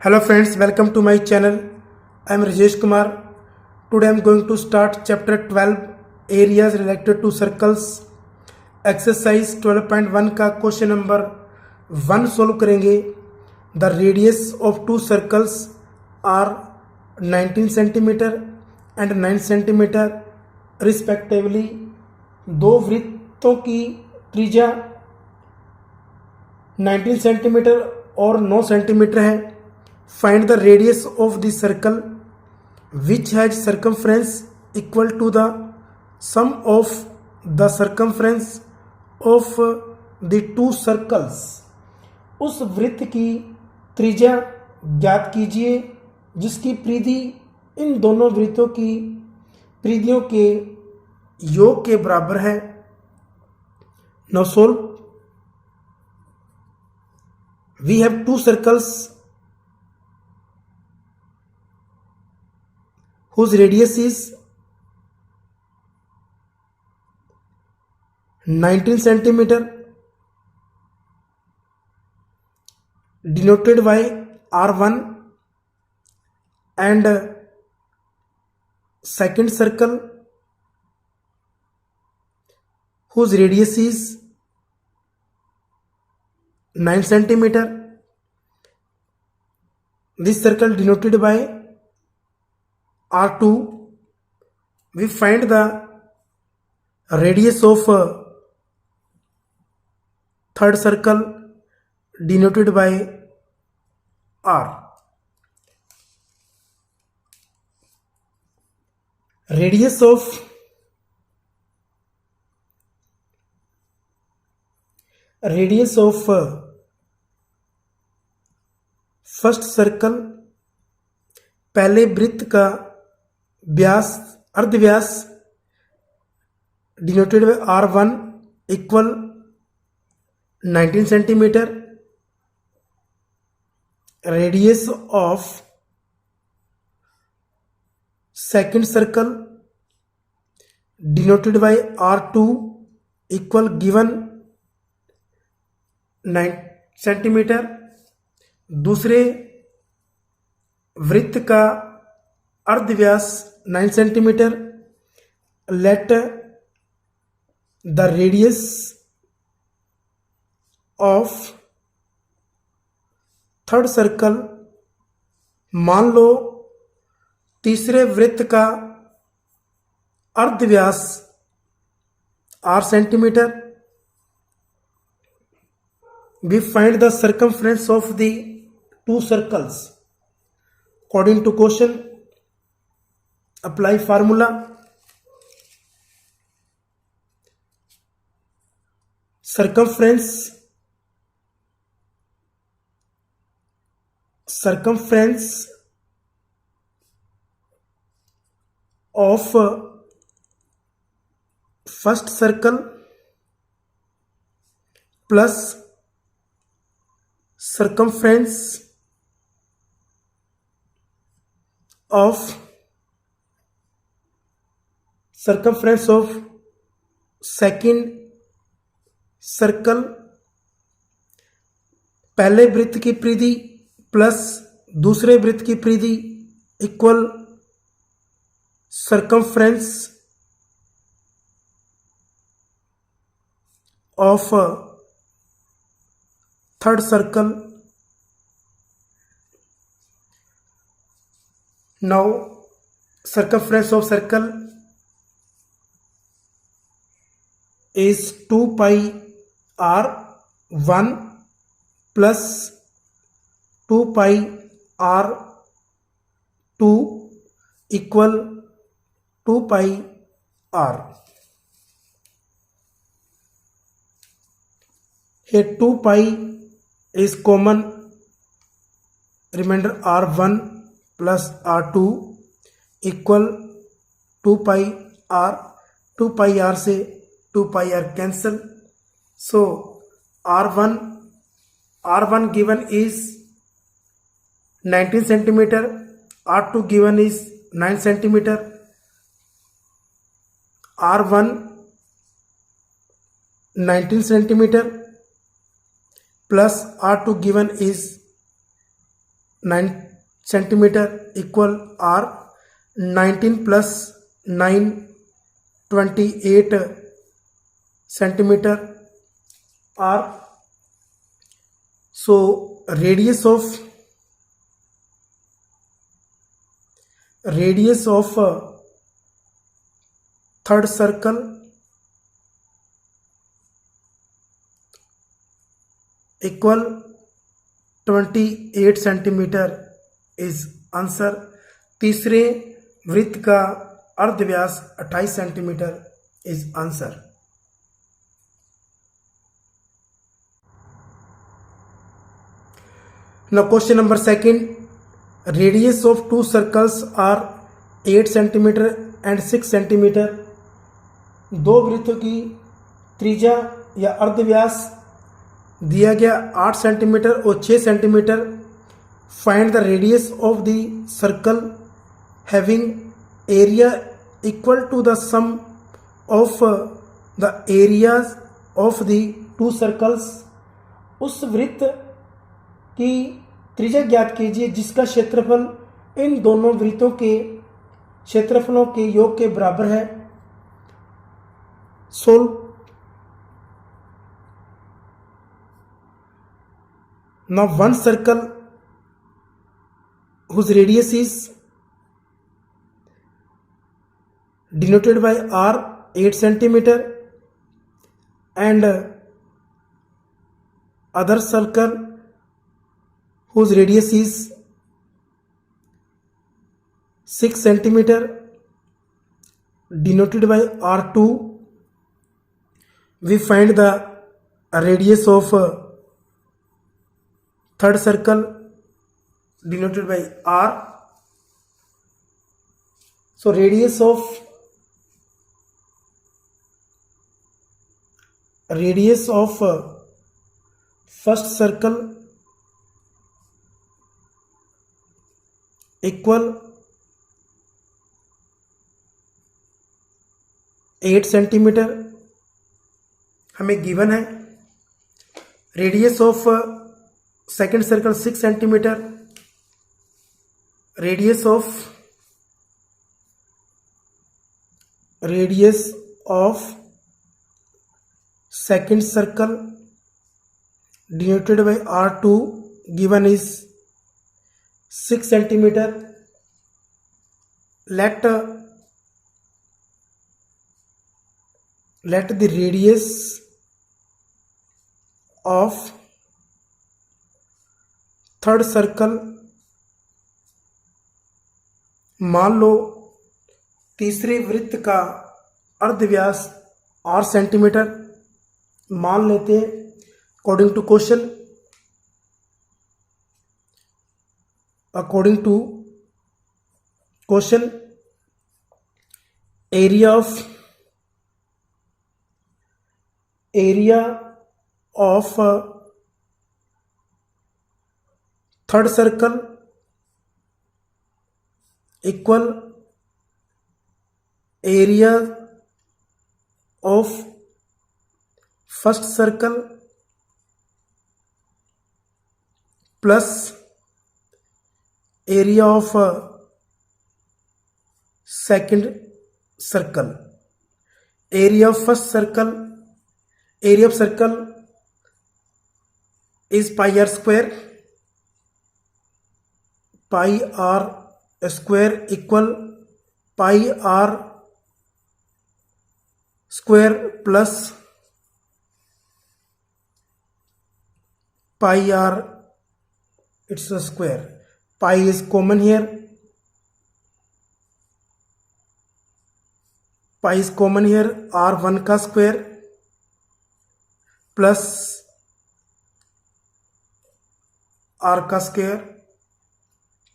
Hello friends, welcome to my channel. I am Rajesh Kumar. Today I am going to start chapter 12 areas related to circles. Exercise 12.1 का question number 1 solve करेंगे. The radius of two circles are 19 centimeter and 9 centimeter respectively. दो वृत्तों की त्रिज्या 19 centimetre और 9 centimetre है. Find the radius of the circle which has circumference equal to the sum of the circumference of the two circles. उस वृत्त की त्रिज्या ज्ञात कीजिए जिसकी परिधि इन दोनों वृत्तों की परिधियों के योग के बराबर है. Now solve. We have two circles whose radius is 19 centimeter denoted by R1 and second circle whose radius is 9 centimeter. This circle denoted by R2. We find the radius of third circle denoted by R. Radius of first circle पहले वृत्त का व्यास अर्धव्यास denoted by R1 equal 19 centimetre. Radius of second circle denoted by R2 equal given 9 centimetre. दूसरे वृत्त का अर्धव्यास 9 centimetre. Let the radius of third circle. मान लो तीसरे वृत्त का अर्धव्यास 8 centimetre. We find the circumference of the two circles. According to question, apply formula. Circumference of first circle plus circumference of second circle. पहले वृत्त की परिधि प्लस दूसरे वृत्त की परिधि equal circumference of third circle. Now circumference of circle is 2 pi R1 plus 2 pi R2 equal 2 pi R. Here 2 pi is common. Remainder R1 plus R2 equal 2 pi R. 2 pi R से 2 pi R cancel. So R1 given is 19 centimeter. R2 given is 9 centimeter. R1 19 centimeter plus R2 given is 9 centimeter equal r. 19 plus 9 28 centimeter r. So radius of third circle equal 28 centimetre is answer. तीसरे वृत्त का अर्धव्यास 28 centimetre is answer. Now question number second, radius of two circles are 8 centimeter and 6 centimeter। दो वृत्तों की त्रिज्या या अर्धव्यास दिया गया 8 सेंटीमीटर और 6 centimetre. Find the radius of the circle having area equal to the sum of the areas of the two circles. उस वृत्त की त्रिज्या ज्ञात कीजिए जिसका क्षेत्रफल इन दोनों वृत्तों के क्षेत्रफलों के योग के बराबर है। Solve. Now one circle whose radius is denoted by r 8 centimeter and other circle whose radius is 6 centimeter denoted by r2, we find the radius of third circle denoted by r. So radius of first circle equal 8 centimetre हमें given है। Radius of second circle 6 centimetre. Radius of second circle denoted by r2 given is 6 centimeter. Let the radius of third circle, मान लो तीसरे वृत्त का अर्धव्यास 8 centimetre मान लेते हैं according to question. Area of third circle equal area of first circle plus area of second circle. Area of first circle, area of circle is pi r square. Pi r square equal pi r square plus pi r it's a square. Pi is common here. Pi is common here. R1 का square plus R का square.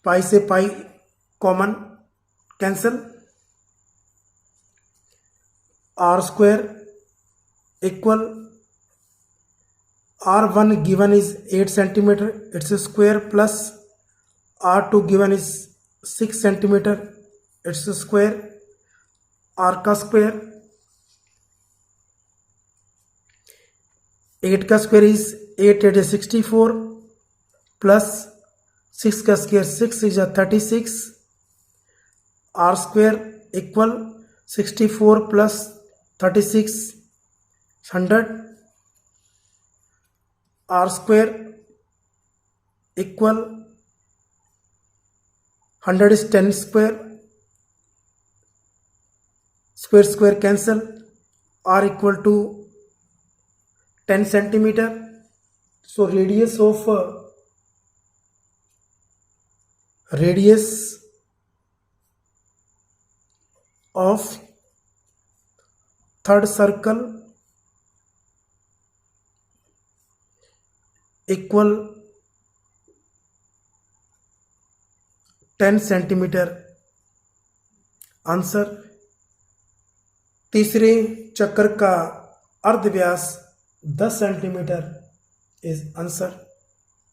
पाई से pi common cancel. R square equal R1 given is 8 centimeter, its square plus R2 given is 6 centimeter, its square। R का square 8 का square is 8 8 is 64 plus 6 का square 6 is 36, r square equal 64 plus 36 100, r square equal 100 is 10 square, square cancel, r equal to 10 centimeter. So radius of third circle equal 10 centimeter. Answer, तीसरे चक्र का अर्धव्यास 10 centimetre is answer.